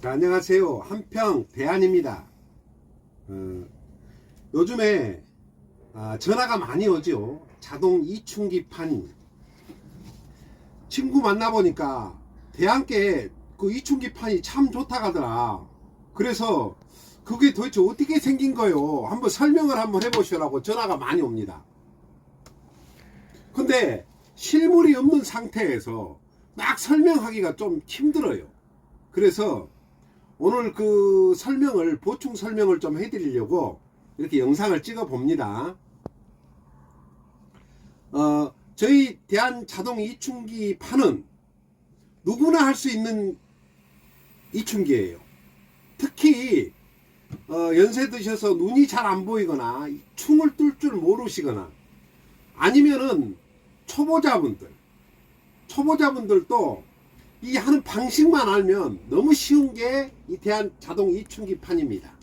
자, 안녕하세요. 한평 대안입니다. 요즘에 전화가 많이 오죠. 자동 이충기판. 친구 만나보니까 대안께 그 이충기판이 참 좋다 하더라. 그래서 그게 도대체 어떻게 생긴 거요? 한번 설명을 한번 해보시라고 전화가 많이 옵니다. 근데 실물이 없는 상태에서 막 설명하기가 좀 힘들어요. 그래서 오늘 그 보충 설명을 좀 해드리려고 이렇게 영상을 찍어 봅니다. 저희 대한 자동 이충기 판은 누구나 할 수 있는 이충기예요. 특히 연세 드셔서 눈이 잘 안 보이거나 충을 뚫 줄 모르시거나 아니면은 초보자분들도 이 하는 방식만 알면 너무 쉬운 게 이 대한 자동 이충기 판입니다.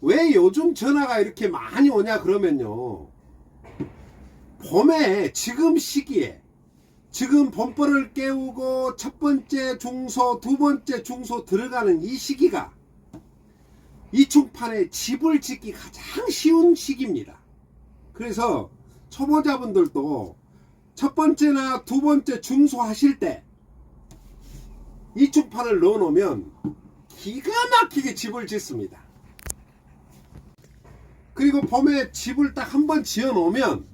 왜 요즘 전화가 이렇게 많이 오냐 그러면요, 봄에 지금 시기에 지금 봄벌을 깨우고 첫 번째 중소 두 번째 중소 들어가는 이 시기가 이충판에 집을 짓기 가장 쉬운 시기입니다. 그래서 초보자분들도 첫 번째나 두 번째 중소 하실 때 이충판을 넣어 놓으면 기가 막히게 집을 짓습니다. 그리고 봄에 집을 딱 한번 지어 놓으면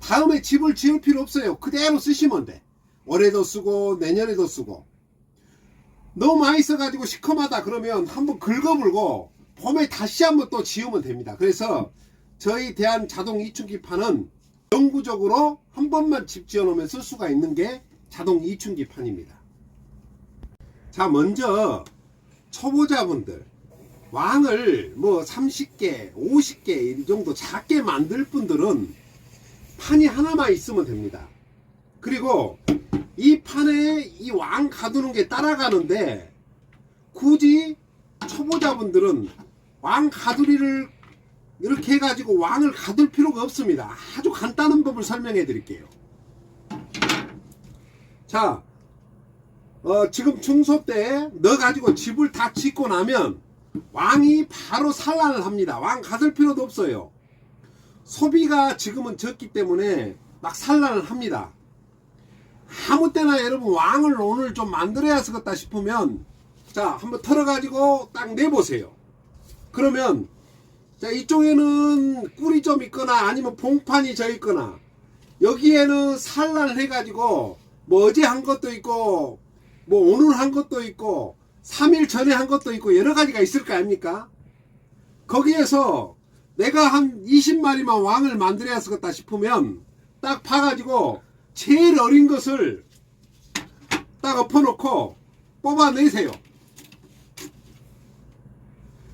다음에 집을 지을 필요 없어요. 그대로 쓰시면 돼. 올해도 쓰고 내년에도 쓰고. 너무 많이 써가지고 시커하다 그러면 한번 긁어불고 봄에 다시 한번 또 지으면 됩니다. 그래서 저희 대한 자동 이충기 판은 영구적으로 한 번만 집 지어 놓으면 쓸 수가 있는 게 자동 이충기 판입니다. 자, 먼저 초보자분들 왕을 뭐 30개 50개 이 정도 작게 만들 분들은 판이 하나만 있으면 됩니다. 그리고 이 판에 이 왕 가두는 게 따라가는데 굳이 초보자분들은 왕 가두리를 이렇게 해가지고 왕을 가둘 필요가 없습니다. 아주 간단한 법을 설명해 드릴게요. 자, 지금 중소 때 넣어가지고 집을 다 짓고 나면 왕이 바로 산란을 합니다. 왕 가둘 필요도 없어요. 소비가 지금은 적기 때문에 막 산란을 합니다. 아무 때나 여러분 왕을 오늘 좀 만들어야 쓰겠다 싶으면 자, 한번 털어가지고 딱 내보세요. 그러면 자, 이쪽에는 꿀이 좀 있거나 아니면 봉판이 져 있거나 여기에는 산란을 해가지고 뭐 어제 한 것도 있고 뭐 오늘 한 것도 있고 3일 전에 한 것도 있고 여러 가지가 있을 거 아닙니까? 거기에서 내가 한 20마리만 왕을 만들어야 쓰겠다 싶으면 딱 봐가지고 제일 어린 것을 딱 엎어놓고 뽑아내세요.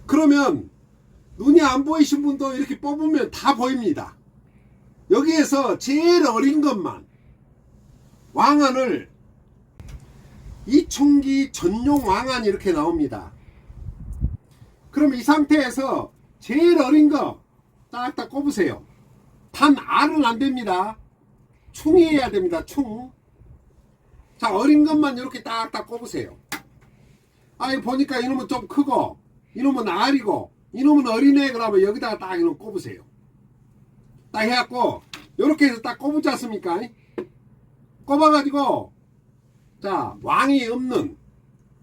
그러면 눈이 안 보이신 분도 이렇게 뽑으면 다 보입니다. 여기에서 제일 어린 것만 왕안을 이충기 전용 왕안이 이렇게 나옵니다. 그럼 이 상태에서 제일 어린 거 딱딱 꼽으세요. 단 알은 안 됩니다. 충이어야 됩니다. 충. 자, 어린 것만 이렇게 딱딱 꼽으세요. 이거 보니까 이놈은 좀 크고 이놈은 알이고 이놈은 어린애 그러면 여기다가 딱 이놈 꼽으세요. 딱 해갖고 이렇게 해서 딱 꼽지 않습니까? 꼽아가지고 자, 왕이 없는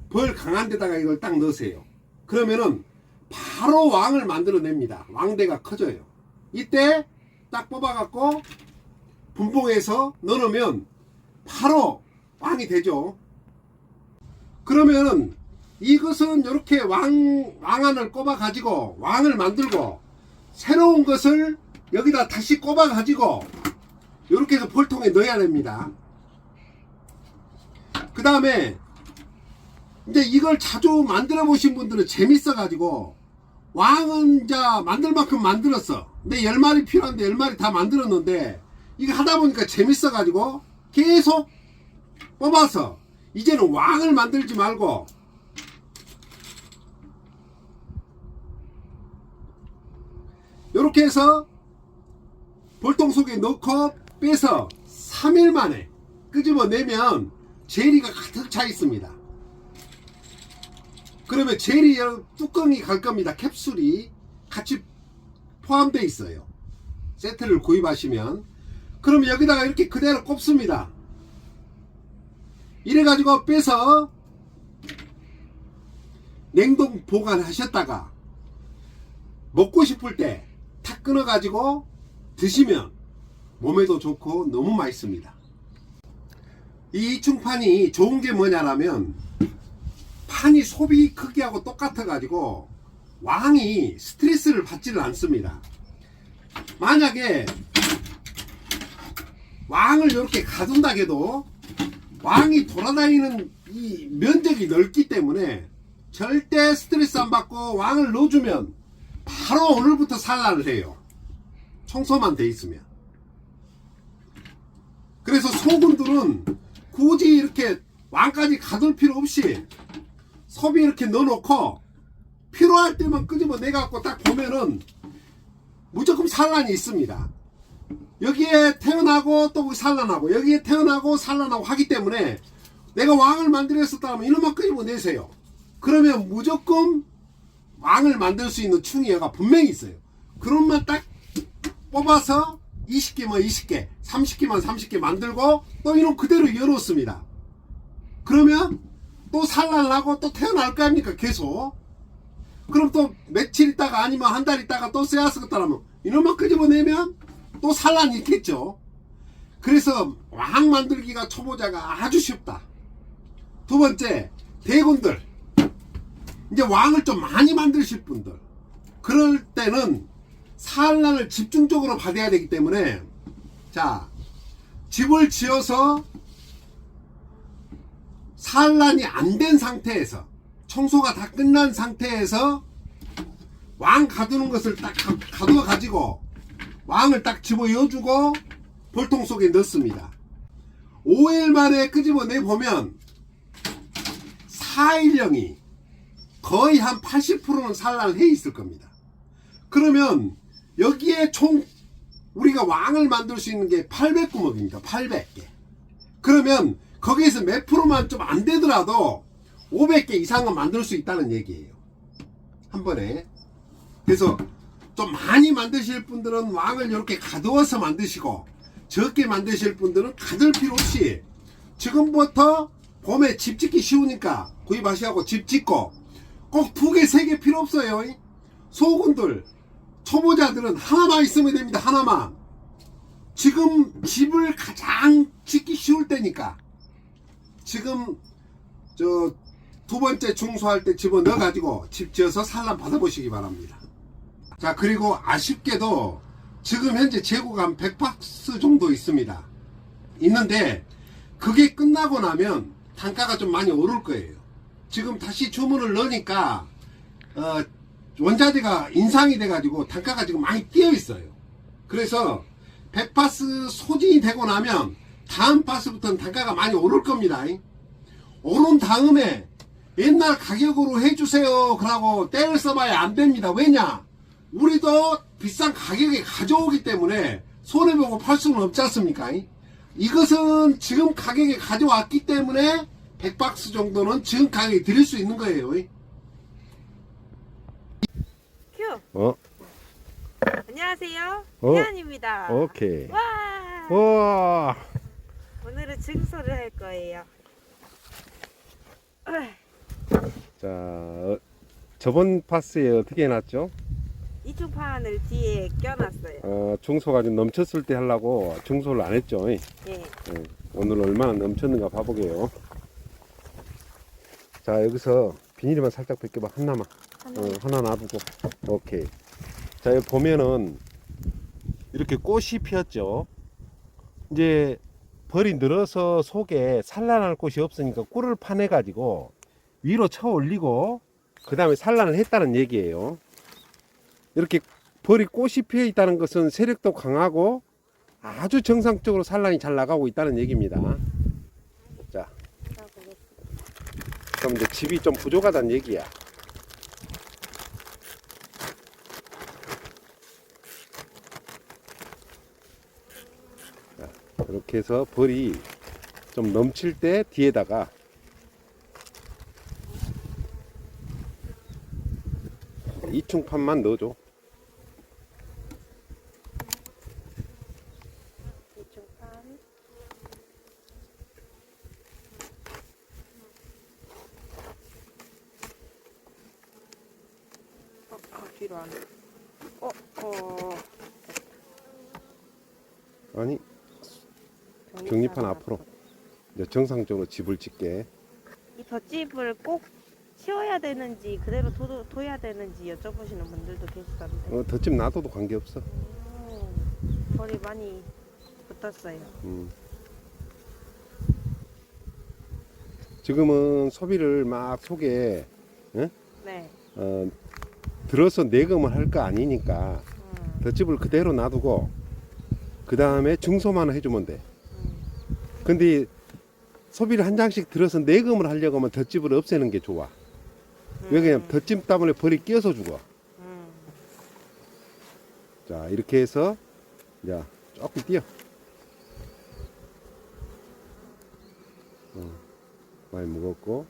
벌 강한 데다가 이걸 딱 넣으세요. 그러면은 바로 왕을 만들어냅니다. 왕대가 커져요. 이때 딱 뽑아갖고 분봉해서 넣으면 바로 왕이 되죠. 그러면 이것은 이렇게 왕안을 꼽아가지고 왕을 만들고 새로운 것을 여기다 다시 꼽아가지고 이렇게 해서 벌통에 넣어야 됩니다. 그 다음에 이제 이걸 자주 만들어 보신 분들은 재밌어 가지고 왕은 이제 만들 만큼 만들었어. 근데 10마리 필요한데 10마리 다 만들었는데 이거 하다 보니까 재밌어 가지고 계속 뽑아서 이제는 왕을 만들지 말고 이렇게 해서 벌통 속에 넣고 빼서 3일 만에 끄집어내면 제리가 가득 차 있습니다. 그러면 젤이 뚜껑이 갈 겁니다. 캡슐이 같이 포함되어 있어요. 세트를 구입하시면. 그럼 여기다가 이렇게 그대로 꼽습니다. 이래가지고 빼서 냉동 보관하셨다가 먹고 싶을 때 탁 끊어가지고 드시면 몸에도 좋고 너무 맛있습니다. 이 이충판이 좋은 게 뭐냐라면 판이 소비 크기하고 똑같아 가지고 왕이 스트레스를 받지를 않습니다. 만약에 왕을 이렇게 가둔다 해도 왕이 돌아다니는 이 면적이 넓기 때문에 절대 스트레스 안 받고 왕을 넣어주면 바로 오늘부터 산란을 해요. 청소만 돼 있으면. 그래서 소군들은 굳이 이렇게 왕까지 가둘 필요 없이 섭이 이렇게 넣어놓고 필요할 때만 끄집어 내갖고 딱 보면은 무조건 산란이 있습니다. 여기에 태어나고 또 산란하고 여기에 태어나고 산란하고 하기 때문에 내가 왕을 만들었었다면 이놈만 끄집어 내세요. 그러면 무조건 왕을 만들 수 있는 충이어가 분명히 있어요. 그런만 딱 뽑아서 20개면 20개, 30개면 30개 만들고 또 이놈 그대로 열어놓습니다. 그러면 또 산란을 하고 또 태어날 거 아닙니까? 계속. 그럼 또 며칠 있다가 아니면 한 달 있다가 또 쎄앗쓰겠다라면 이놈만 끄집어내면 또 산란이 있겠죠. 그래서 왕 만들기가 초보자가 아주 쉽다. 두 번째, 대군들. 이제 왕을 좀 많이 만드실 분들. 그럴 때는 산란을 집중적으로 받아야 되기 때문에 자, 집을 지어서 산란이 안 된 상태에서 청소가 다 끝난 상태에서 왕 가두는 것을 딱 가두어 가지고 왕을 딱 집어여주고 볼통 속에 넣습니다. 5일 만에 끄집어내 보면 4일령이 거의 한 80%는 산란을 해 있을 겁니다. 그러면 여기에 총 우리가 왕을 만들 수 있는 게 800구멍입니다. 800개. 그러면 거기에서 몇 프로만 좀 안 되더라도 500개 이상은 만들 수 있다는 얘기예요. 한 번에. 그래서 좀 많이 만드실 분들은 왕을 이렇게 가두어서 만드시고 적게 만드실 분들은 가둘 필요 없이 지금부터 봄에 집 짓기 쉬우니까 구입하시고 집 짓고 꼭 2개, 3개 필요 없어요. 소군들, 초보자들은 하나만 있으면 됩니다. 하나만. 지금 집을 가장 짓기 쉬울 때니까 지금 저 두 번째 중소할 때 집어넣어 가지고 집 지어서 산란 받아보시기 바랍니다. 자, 그리고 아쉽게도 지금 현재 재고가 한 100박스 정도 있습니다. 있는데 그게 끝나고 나면 단가가 좀 많이 오를 거예요. 지금 다시 주문을 넣으니까 원자재가 인상이 돼 가지고 단가가 지금 많이 뛰어 있어요. 그래서 100바스 소진이 되고 나면 다음 바스부터는 단가가 많이 오를 겁니다. 오른 다음에 옛날 가격으로 해주세요 그러고 떼를 써봐야 안 됩니다. 왜냐? 우리도 비싼 가격에 가져오기 때문에 손해보고 팔 수는 없지 않습니까? 이것은 지금 가격에 가져왔기 때문에 100박스 정도는 지금 가격에 드릴 수 있는 거예요. 큐. 안녕하세요. 어? 혜연입니다. 오케이. 와! 와. 오늘은 증소를 할 거예요. 자, 저번 파스에 어떻게 해놨죠? 이중판을 뒤에 껴놨어요. 중소가 좀 넘쳤을 때 하려고 중소를 안 했죠. 예. 오늘 얼마나 넘쳤는가 봐보게요. 자, 여기서 비닐만 살짝 벗겨봐. 하나만. 하나 놔두고. 오케이. 자, 여기 보면은 이렇게 꽃이 피었죠. 이제 벌이 늘어서 속에 산란할 곳이 없으니까 꿀을 파내 가지고 위로 쳐 올리고 그 다음에 산란을 했다는 얘기예요. 이렇게 벌이 꽃이 피어 있다는 것은 세력도 강하고 아주 정상적으로 산란이 잘 나가고 있다는 얘기입니다. 자, 그럼 이제 집이 좀 부족하다는 얘기야. 자, 이렇게 해서 벌이 좀 넘칠 때 뒤에다가 이충판만 넣어줘. 이중판. 뒤로 안. 아니, 정리판 앞으로. 이제 정상적으로 집을 짓게. 이 돛집을 꼭 치워야 되는지 그대로 둬야 되는지 여쭤보시는 분들도 계시던데. 덧집 놔둬도 관계없어. 벌이 많이 붙었어요. 지금은 소비를 막 속에 네. 들어서 내금을 할 거 아니니까 덧집을 그대로 놔두고 그 다음에 중소만 해주면 돼. 근데 소비를 한 장씩 들어서 내금을 하려고 하면 덧집을 없애는 게 좋아. 왜냐면 덧집 때문에 벌이 끼어서 죽어. 자, 이렇게 해서 이제 조금 띄어. 많이 무겁고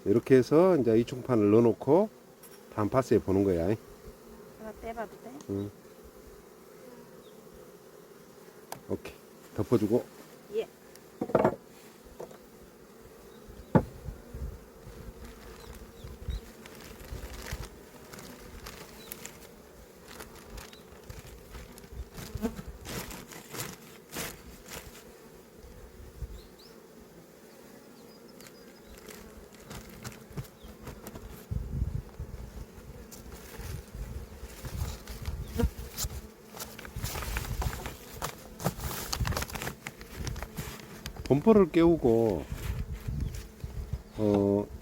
이렇게 해서 이제 이충판을 넣어놓고 다음 파스에 보는 거야. 하나 떼봐도 돼? 응. 오케이, 덮어주고. 예. 범퍼를 깨우고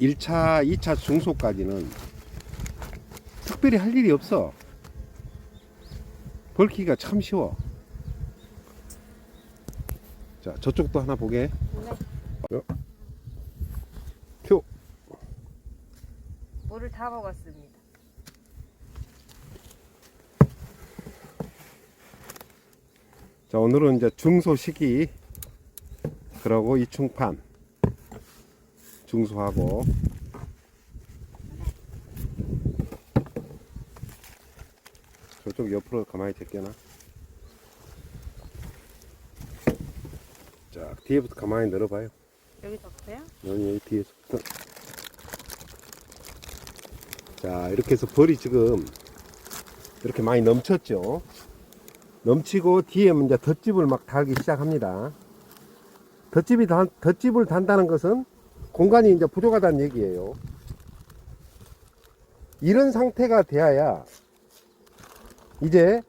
1차, 2차 중소까지는 특별히 할 일이 없어. 벌키기가 참 쉬워. 자, 저쪽도 하나 보게. 네. 표. 물을 다 먹었습니다. 자, 오늘은 이제 중소 시기, 그러고 이충판 중소하고 저쪽 옆으로 가만히 제껴놔. 자, 뒤에부터 가만히 늘어봐요. 여기서부터요? 여기 뒤에서부터. 자, 이렇게 해서 벌이 지금 이렇게 많이 넘쳤죠. 넘치고 뒤에 이제 덧집을 막 달기 시작합니다. 덧집을 단다는 것은 공간이 이제 부족하다는 얘기예요. 이런 상태가 되어야 이제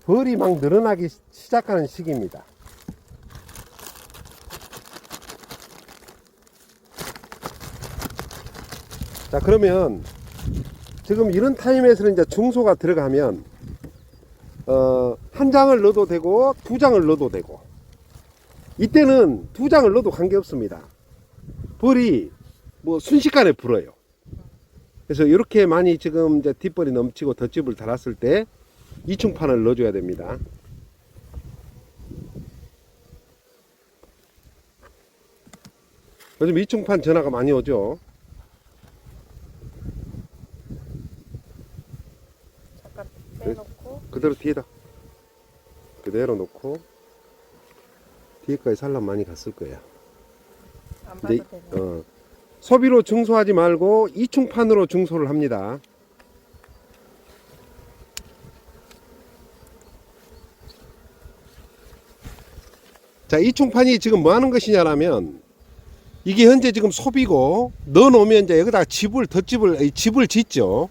벌이 막 늘어나기 시작하는 시기입니다. 자, 그러면 지금 이런 타임에서는 이제 중소가 들어가면 한 장을 넣어도 되고 두 장을 넣어도 되고, 이때는 두 장을 넣어도 관계없습니다. 벌이 뭐 순식간에 불어요. 그래서 이렇게 많이 지금 이제 뒷벌이 넘치고 덧집을 달았을 때 이충판을 넣어줘야 됩니다. 요즘 이충판 전화가 많이 오죠. 잠깐 빼놓고 그대로 뒤에다 그대로 놓고, 뒤에까지 산란 많이 갔을 거야. 안 봐도 이제 되네. 소비로 중소하지 말고 이충판으로 중소를 합니다. 자, 이충판이 지금 뭐 하는 것이냐라면, 이게 현재 지금 소비고, 넣어 놓으면 이제 여기다가 집을 짓죠.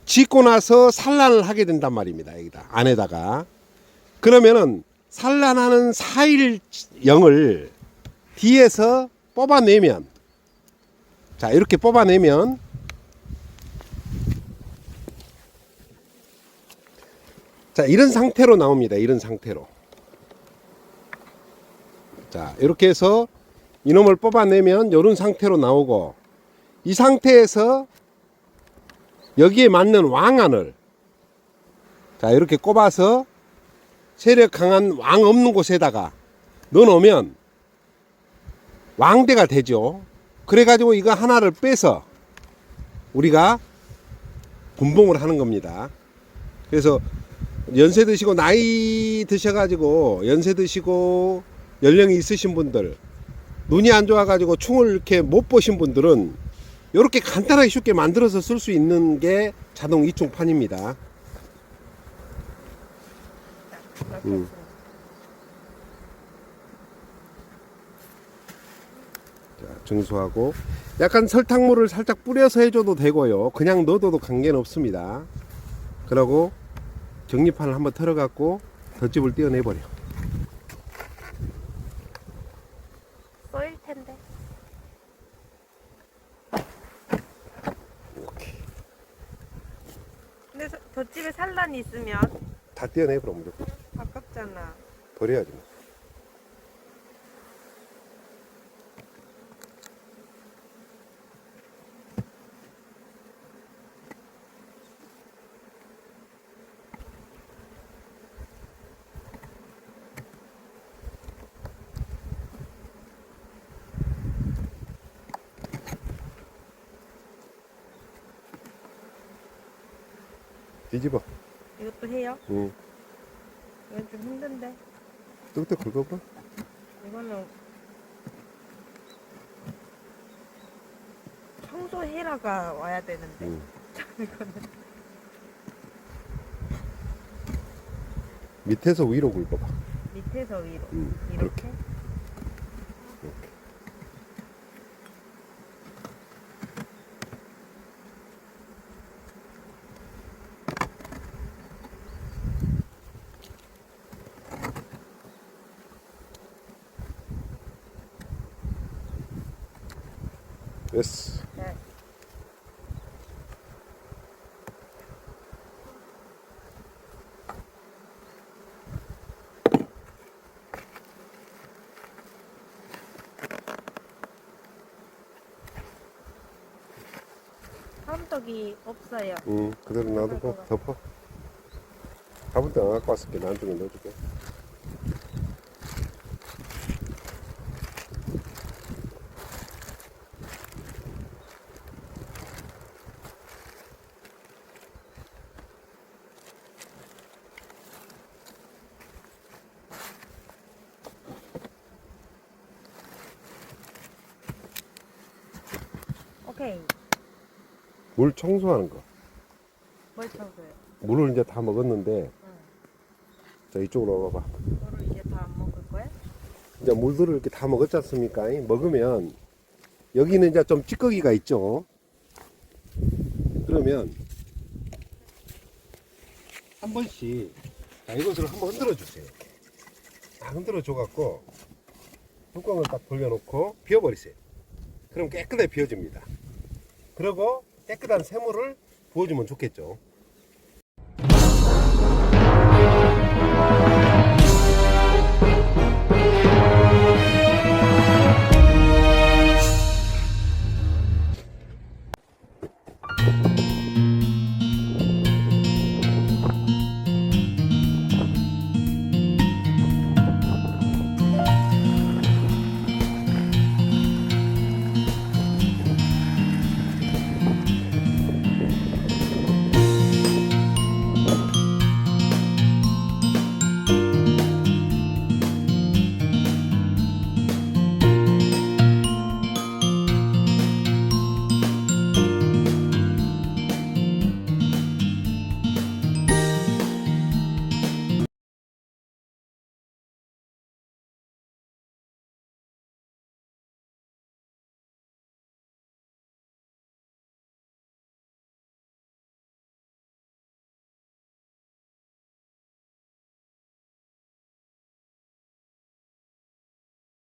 짓고 나서 산란을 하게 된단 말입니다. 여기다 안에다가. 그러면은 산란하는 4일영을 뒤에서 뽑아내면, 자, 이렇게 뽑아내면 자, 이런 상태로 나옵니다. 이런 상태로. 자, 이렇게 해서 이놈을 뽑아내면 이런 상태로 나오고, 이 상태에서 여기에 맞는 왕안을, 자, 이렇게 꼽아서 세력 강한 왕 없는 곳에다가 넣어 놓으면 왕대가 되죠. 그래 가지고 이거 하나를 빼서 우리가 분봉을 하는 겁니다. 그래서 연세 드시고 나이 드셔가지고 연세 드시고 연령이 있으신 분들, 눈이 안 좋아가지고 충을 이렇게 못 보신 분들은 이렇게 간단하게 쉽게 만들어서 쓸 수 있는 게 자동 이충판입니다. 자, 증수하고 약간 설탕물을 살짝 뿌려서 해줘도 되고요. 그냥 넣어도 관계는 없습니다. 그러고 정리판을 한번 털어갖고 덧집을 떼어내버려. 쏘일 텐데. 오케이. 근데 덧집에 산란이 있으면 다 떼어내 그럼 무조건. 아깝잖아. 버려야지. 뭐. 뒤집어. 이것도 해요? 응. 이건 좀 힘든데. 뚝뚝 긁어봐. 이거는 청소해라가 와야 되는데. 응. 이거는 밑에서 위로 긁어봐. 밑에서 위로. 이렇게. 이렇게. 이렇게. 됐어. 네. 함떡이 없어요. 응, 그대로 놔두고 덮어. 화분대 안 갖고 왔을게. 나중에 넣어줄게. 오케이. 물 청소하는 거. 뭘 청소해요? 물을 이제 다 먹었는데, 응. 자, 이쪽으로 와봐봐. 이거를 이제 다 안 먹을 거야? 이제 물들을 이렇게 다 먹었지 않습니까? 먹으면, 여기는 이제 좀 찌꺼기가 있죠. 그러면, 한 번씩, 자, 이것을 한번 흔들어 주세요. 다 흔들어 줘갖고, 뚜껑을 딱 돌려놓고, 비워버리세요. 그럼 깨끗하게 비워집니다. 그리고 깨끗한 새물을 부어주면 좋겠죠.